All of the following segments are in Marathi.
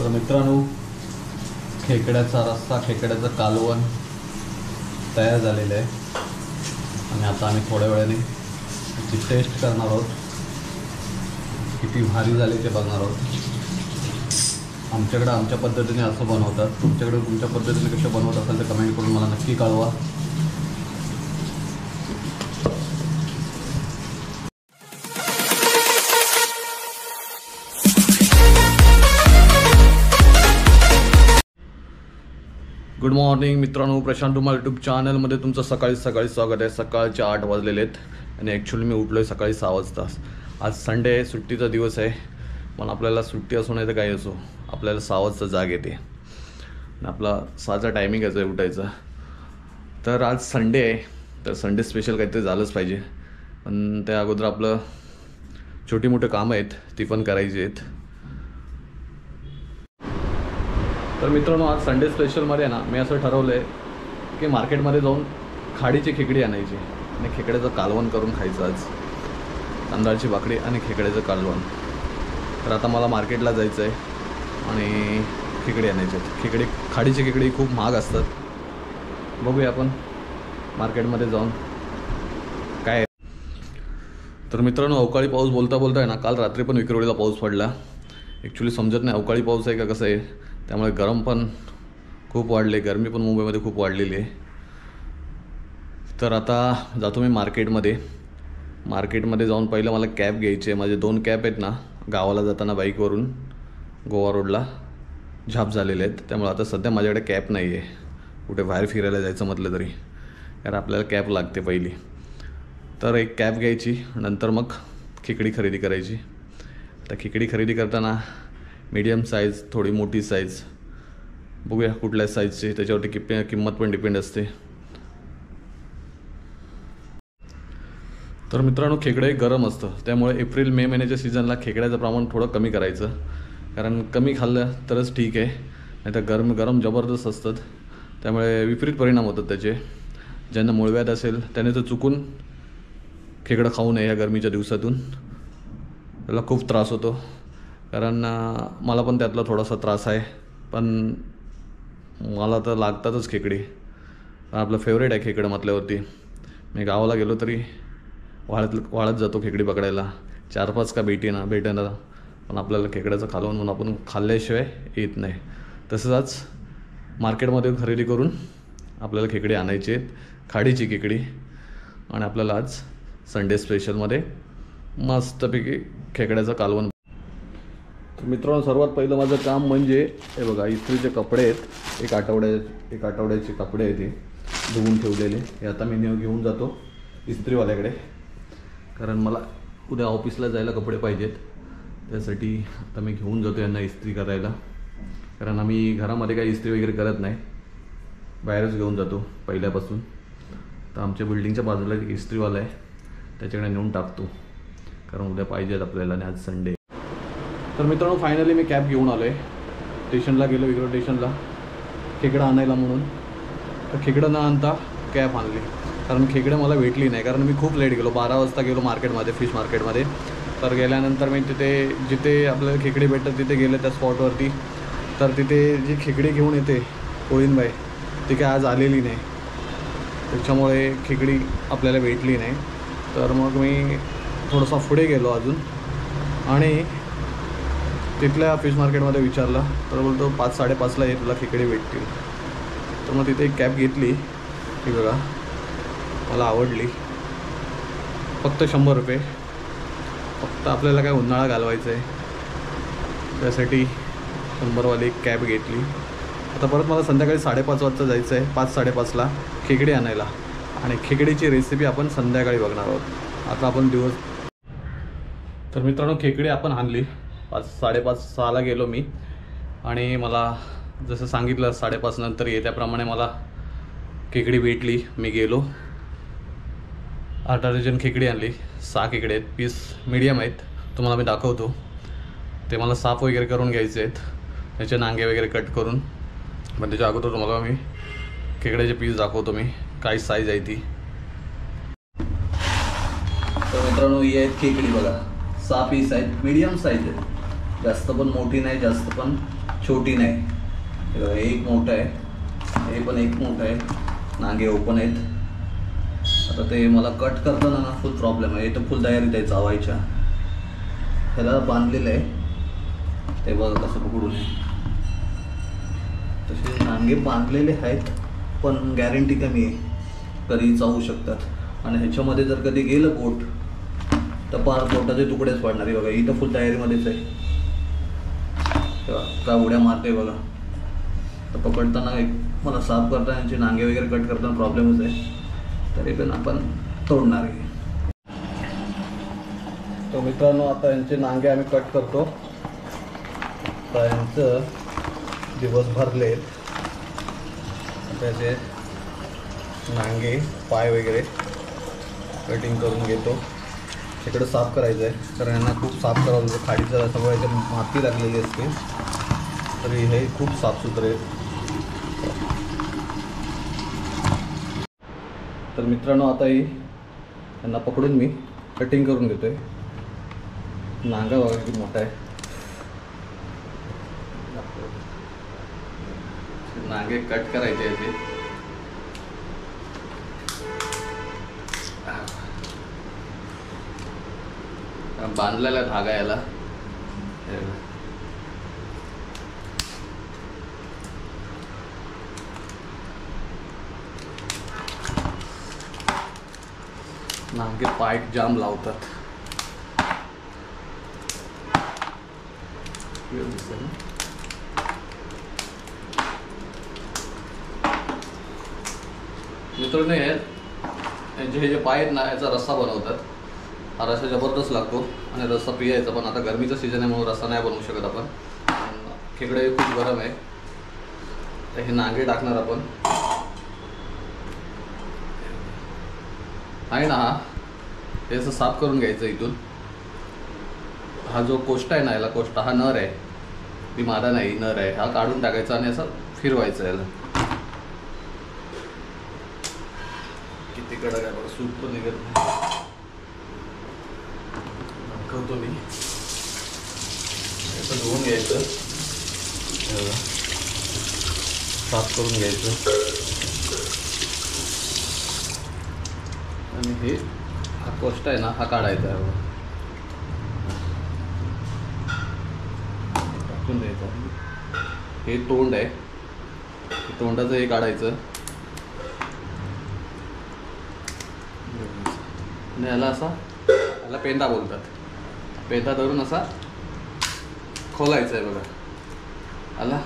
तर मित्रांनो, खेकड्याचा रस्सा, खेकड्याचं कालवण तयार झालेलं आहे आणि आता आम्ही थोड्या वेळाने त्याची टेस्ट करणार आहोत. किती भारी झाले ते बघणार आहोत. आमच्याकडे आमच्या पद्धतीने असं बनवतात, तुमच्याकडे तुमच्या पद्धतीने कसं बनवत असाल तर कमेंट करून मला नक्की कळवा. गुड मॉर्निंग मित्रांनो, प्रशांत तुम्हाला यूट्यूब चॅनलमध्ये तुमचं सकाळी स्वागत आहे. सकाळचे 8 वाजलेले आहेत आणि ॲक्च्युली मी उठलो आहे सकाळी 6 वाजता. आज संडे आहे, सुट्टीचा दिवस आहे. पण आपल्याला सुट्टी असो नाही तर काही असो, आपल्याला 6 वाजता जाग येते आणि आपला 6चा टायमिंग यायचा उठायचा. तर आज संडे आहे, तर संडे स्पेशल काहीतरी झालंच पाहिजे. पण त्या अगोदर आपलं छोटी मोठी कामं आहेत ती पण करायची आहेत. तर मित्रांनो, आज संडे स्पेशलमध्ये आहे ना, मी असं ठरवलं आहे की मार्केटमध्ये जाऊन खाडीची खेकडी आणायची आणि खेकड्याचं कालवण करून खायचं. आज तांदळाची भाकरी आणि खेकड्याचं कालवण. तर आता मला मार्केटला जायचं आहे आणि खेकडी आणायची आहेत. खाडीची खेकडी खूप महाग असतात. बघूया आपण मार्केटमध्ये जाऊन काय. तर मित्रांनो, अवकाळी पाऊस बोलता आहे ना, काल रात्री पण विक्रोळीला पाऊस पडला. ॲक्च्युली समजत नाही अवकाळी पाऊस आहे का कसं आहे. त्यामुळे गरम पण खूप वाढले, गरमी पण मुंबईमध्ये खूप वाढलेली आहे. तर आता जातो मी मार्केटमध्ये जाऊन पहिलं मला कॅब घ्यायची आहे. माझे 2 कॅब आहेत ना, गावाला जाताना बाईकवरून गोवा रोडला झाप झालेले आहेत. त्यामुळे आता सध्या माझ्याकडे कॅब नाही आहे कुठे बाहेर फिरायला जायचं म्हटलं तरी, कारण आपल्याला कॅब लागते पहिली. तर एक कॅब घ्यायची, नंतर मग खेकडी खरेदी करायची. आता खेकडी खरेदी करताना मीडियम साईज, थोडी मोठी साईज, बघूया कुठल्या साईजची, त्याच्यावरती किंमत पण डिपेंड असते. तर मित्रांनो, खेकडे गरम असतं, त्यामुळे एप्रिल मे महिन्याच्या सीझनला खेकड्याचं प्रमाण थोडं कमी करायचं. कारण कमी खाल्लं तरच ठीक आहे, नाही तर गरम जबरदस्त असतात. त्यामुळे विपरीत परिणाम होतात त्याचे. ज्यांना मूळव्याध असेल त्याने तर चुकून खेकडं खाऊ नये या गरमीच्या दिवसातून. त्याला खूप त्रास होतो, कारण मला पण त्यातला थोडासा त्रास आहे. पण मला तर लागतातच खेकडी. आपलं फेवरेट आहे खेकडं म्हटल्यावरती. मी गावाला गेलो तरी वाळत जातो खेकडी पकडायला. 4-5 का भेटेना, पण आपल्याला खेकड्याचं कालवण म्हणून आपण खाल्ल्याशिवाय येत नाही. तसंच आज मार्केटमध्ये खरेदी करून आपल्याला खेकडी आणायची आहेत, खाडीची खेकडी. आणि आपल्याला आज संडे स्पेशलमध्ये मस्तपैकी खेकड्याचं कालवण. तर मित्रांनो, सर्वात पहिलं माझं काम म्हणजे हे बघा, इस्त्रीचे कपडे आहेत. एक आठवड्याचे कपडे आहेत, हे धुवून ठेवलेले. हे आता मी घेऊन जातो इस्त्रीवाल्याकडे, कारण मला उद्या ऑफिसला जायला कपडे पाहिजेत. त्यासाठी आता मी घेऊन जातो यांना इस्त्री करायला. कारण आम्ही घरामध्ये काही इस्त्री वगैरे करत नाही, बाहेरच घेऊन जातो पहिल्यापासून. तर आमच्या बिल्डिंगच्या बाजूला एक इस्त्रीवाला आहे, त्याच्याकडे नेऊन टाकतो, कारण उद्या पाहिजेत आपल्याला आणि आज संडे. तर मित्रांनो, फायनली मी कॅब घेऊन आलो आहे. स्टेशनला गेलो, विक्रोळ स्टेशनला, खेकडं आणायला म्हणून. तर खेकडं न आणता कॅब आणली, कारण खेकडं मला भेटली नाही. कारण मी खूप लेट गेलो, 12 वाजता गेलो मार्केटमध्ये, फिश मार्केटमध्ये. तर गेल्यानंतर मी जिथे आपल्याला खेकडी भेटतात तिथे गेले, त्या स्पॉटवरती. तर तिथे जी खेकडी घेऊन येते कोळीनबाई, ती काय आज आलेली नाही. त्याच्यामुळे खेकडी आपल्याला भेटली नाही. तर मग मी थोडासा पुढे गेलो अजून आणि तिथल्या फिश मार्केटमध्ये विचारलं. तर बोलतो 5-5:30ला ये, तुला खेकडी भेटतील. तर मग तिथे एक कॅब घेतली. ही बघा, मला आवडली. फक्त 100 रुपये. फक्त आपल्याला काय उन्हाळा घालवायचा आहे, त्यासाठी 100वाली एक कॅब घेतली. आता परत मला संध्याकाळी 5:30 वाजता जायचं आहे, 5-5:30ला खेकडी आणायला. आणि खेकडीची रेसिपी आपण संध्याकाळी बघणार आहोत. आता आपण तर मित्रांनो, खेकडी आपण आणली. 5-5:30-6ला गेलो मी आणि मला जसं सांगितलं 5:30 नंतर ये, त्याप्रमाणे मला खेकडी भेटली. मी गेलो, 8 डझन खेकडी आणली. 6 खेकडे आहेत, पीस मीडियम आहेत, तुम्हाला मी दाखवतो. ते मला साफ वगैरे करून घ्यायचे आहेत, त्याचे नांगे वगैरे कट करून. पण त्याच्या अगोदर तुम्हाला मी खेकड्याचे पीस दाखवतो, मी काय साईज आहे ती. तर मित्रांनो, ही आहेत खेकडी बघा, 6 पीस आहेत, मीडियम साईज आहेत. जास्त पण मोठी नाही, जास्त पण छोटी नाही. हे एक मोठं आहे, हे पण एक मोठं आहे, नांगे ओपन आहेत. आता ते मला कट करताना ना फुल प्रॉब्लेम आहे. इथं फुल तयारीत आहे चावायच्या. ह्याला बांधलेलं आहे, ते बघा कसं पकडून आहे. तसे नांगे बांधलेले आहेत पण गॅरंटी कमी आहे, कधी चावू शकतात. आणि ह्याच्यामध्ये जर कधी गेलं बोट तर पार बोटाचे तुकडेच पडणार आहे. बघा इथं फुल तयारीमध्येच आहे, का उड्या मारते बघा. तर पकडताना एक मला साफ करताना यांचे नांगे वगैरे कट करताना प्रॉब्लेमच आहे, तरी पण आपण तोडणार आहे. तर मित्रांनो आता यांचे नांगे आम्ही कट करतो. तर यांचं दिवस भरले त्याचे नांगे पाय वगैरे कटिंग करून घेतो. इकडं साफ करायचं आहे, कारण यांना खूप साफ करावं लागतं. खाडीचं सगळं याच्यात माती लागलेली असते, तरी हे खूप साफसुथरे आहेत. तर मित्रांनो आता यांना पकडून मी कटिंग करून घेतोय. नांगा बघा किती मोठा आहे. नांगे कट करायचे याचे. बांधलेला धागा याला. नांगे पाईट जाम लावतात. मित्रांनो यांचे हे जे पाय आहेत ना, याचा रस्सा बनवतात. हा रस्सा जबरदस्त लागतो आणि रस्सा पियायचा. पण आता गरमीचा सीझन आहे म्हणून रस्सा नाही बनवू शकत आपण. खेकडे खूप गरम आहे. तर हे नांगे टाकणार आपण. आहे ना, हे असं साफ करून घ्यायचं इथून. हा जो कोष्टा आहे ना, याला कोष्टा, हा नर आहे, ती मादा नाही, नर आहे. हा काढून टाकायचा आणि असं फिरवायचं याला. किती कडक आहे बघा, सूप पण निघत नाही. दाखवतो मी. याचं धुवून घ्यायचं, साफ करून घ्यायचं आणि हे हा कोष्टा आहे ना, हा काढायचा आहे. टाकून द्यायचा. हे तोंड आहे, तोंडाचं हे काढायचं आणि याला असा, याला पेंदा बोलतात. पेंदा धरून असा खोलायचा आहे बघा. आला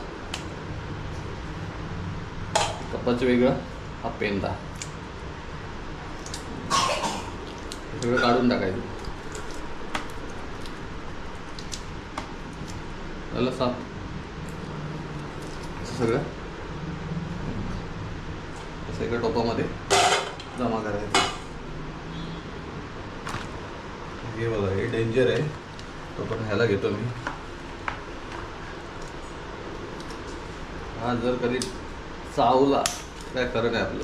कपाचं वेगळं, हा पेंदा सगळं काढून टाकायचं. याला साफ सगळं एका टोपामध्ये जमा करायचं. हे बघा, हे डेंजर आहे, तो पण ह्याला घेतो मी. हा जर कधी चावला काय खरं नाही आपलं.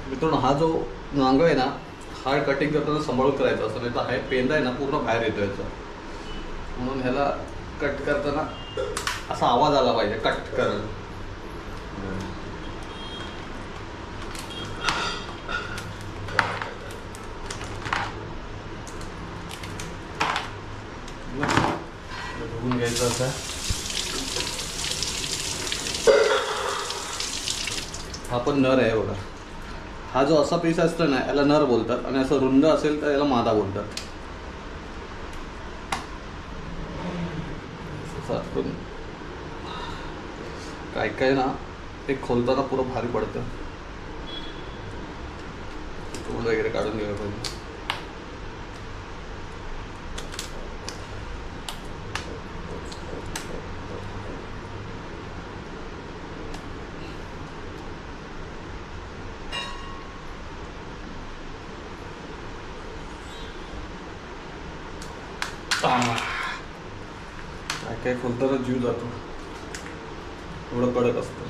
मित्रांनो हा जो नांगा आहे ना, हा कटिंग करताना सांभाळून करायचा असं, नाही तर हा पेंदा आहे ना पूर्ण बाहेर येतो याचा. म्हणून ह्याला कट करताना असा आवाज आला पाहिजे, कट कर. धुवून घ्यायचं असं. हा पण नर आहे बघा. हा जो असा पीस असतो ना, याला नर बोलतात आणि असं रुंद असेल तर याला मादा बोलतात. काय काय ना ते खोलताना पुरं भारी पडतं. तोंड वगैरे काढून घ्यायला पाहिजे. काय काय खोलताना जीव जातो, एवढं कडक असतं.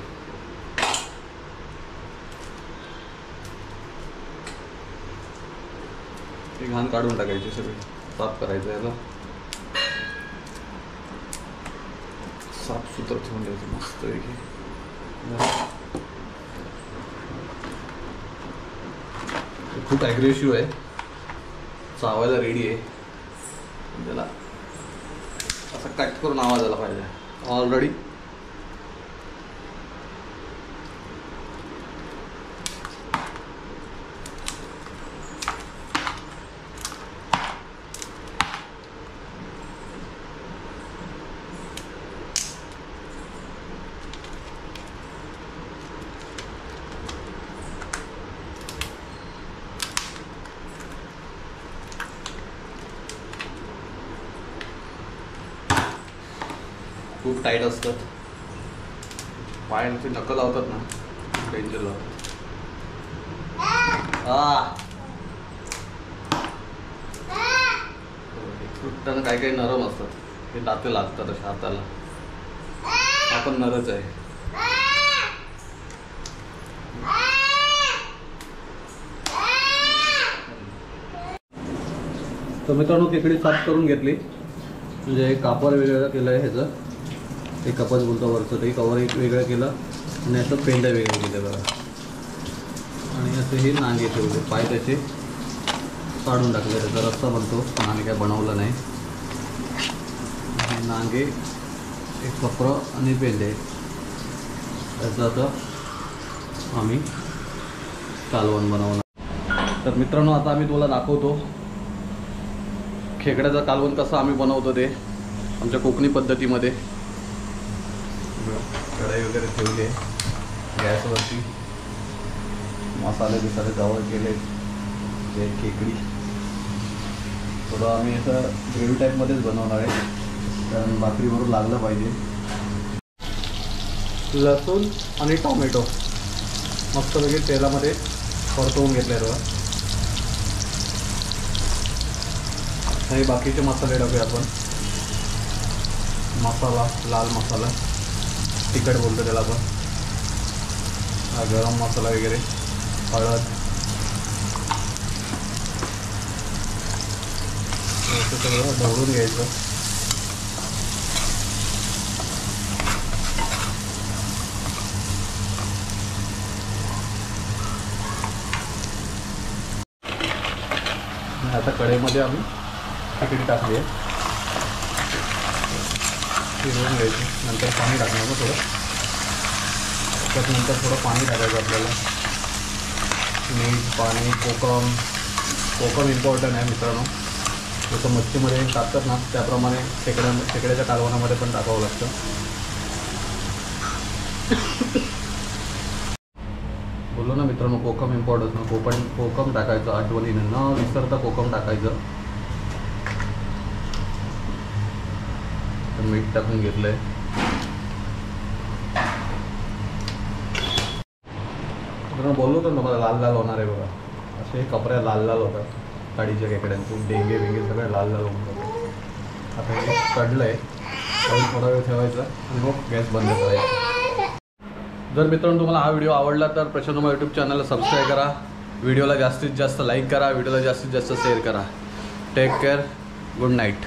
ही घाण काढून टाकायची, सगळी साफ करायचं, याला साफ सुथरं ठेवून द्यायचं मस्त पैकी. खूप ॲग्रेसिव्ह आहे, चावायला रेडी आहे. त्याला असं कट करून आवाज आला पाहिजे. ऑलरेडी खूप टाईट असतात, पायांची नकल लावतात ना, डेंजर लावतात. तुटताना काही काही नरम असतात, हे दाते लागतात अशा हाताला. आपण नरच आहे. तर मित्रांनो खेकडी साफ करून घेतली, म्हणजे कापर वेगळं केलं आहे ह्याचं, एक कपाच बोलतो वरचं, ते कवर एक वेगळं केलं आणि असं पेंड्या वेगळं केलं बघा. आणि असे हे नांगे ठेवले, पाय त्याचे काढून टाकले, त्याचा रस्ता बनतो पण आम्ही काय बनवलं नाही. नांगे, एक कपरं आणि पेंडे, त्याचं आता आम्ही कालवण बनवणार. तर मित्रांनो आता आम्ही तुम्हाला दाखवतो खेकड्याचं कालवण कसं आम्ही बनवतो ते आमच्या कोकणी पद्धतीमध्ये. कढई वगैरे ठेवली आहे गॅसवरती, मसाले बिसाले जवळ केले, ते खेकडी थोडं आम्ही असं ग्रेव्ही टाईपमध्येच बनवणार आहे, कारण भाकरीबरोबर लागलं पाहिजे. लसूण आणि टोमॅटो मस्तपैकी तेलामध्ये परतवून घेतले बघा. हे बाकीचे मसाले टाकूया आपण. मसाला, लाल मसाला, तिखट बोलतो त्याला आपण, गरम मसाला वगैरे, हळद, असं सगळं ढवळून घ्यायचं. आता कढईमध्ये आम्ही खेकडी टाकली आहे, फिरवून घ्यायची, नंतर पाणी टाकणार मग थोडं, त्यात नंतर थोडं पाणी टाकायचं आपल्याला, मीठ, पाणी, कोकम इम्पॉर्टंट आहे मित्रांनो. जसं मच्छीमध्ये टाकतात ना त्याप्रमाणे खेकड्याच्या कालवणामध्ये पण टाकावं लागतं. बोललो ना मित्रांनो, कोकम इम्पॉर्टंट ना, कोकम टाकायचं आठवणीनं, न विसरता कोकम टाकायचं. मीठ टाकून घेतलंय. बोललो होतो ना मला लाल लाल होणार आहे बघा, असे कपड्या लाल लाल होतात काडीच्या खेकड्यांचे, डेंगे वेंगे सगळे लाल लाल होऊन जातात. आता हे काढलं आहे, थोडा वेळ ठेवायचा आणि मग गॅस बंद करायचा. जर मित्रांनो तुम्हाला हा व्हिडिओ आवडला तर प्रशांत यूट्यूब चॅनलला सबस्क्राईब करा, व्हिडिओला जास्तीत जास्त लाईक करा, व्हिडिओला जास्तीत जास्त शेअर करा. Take care, good night.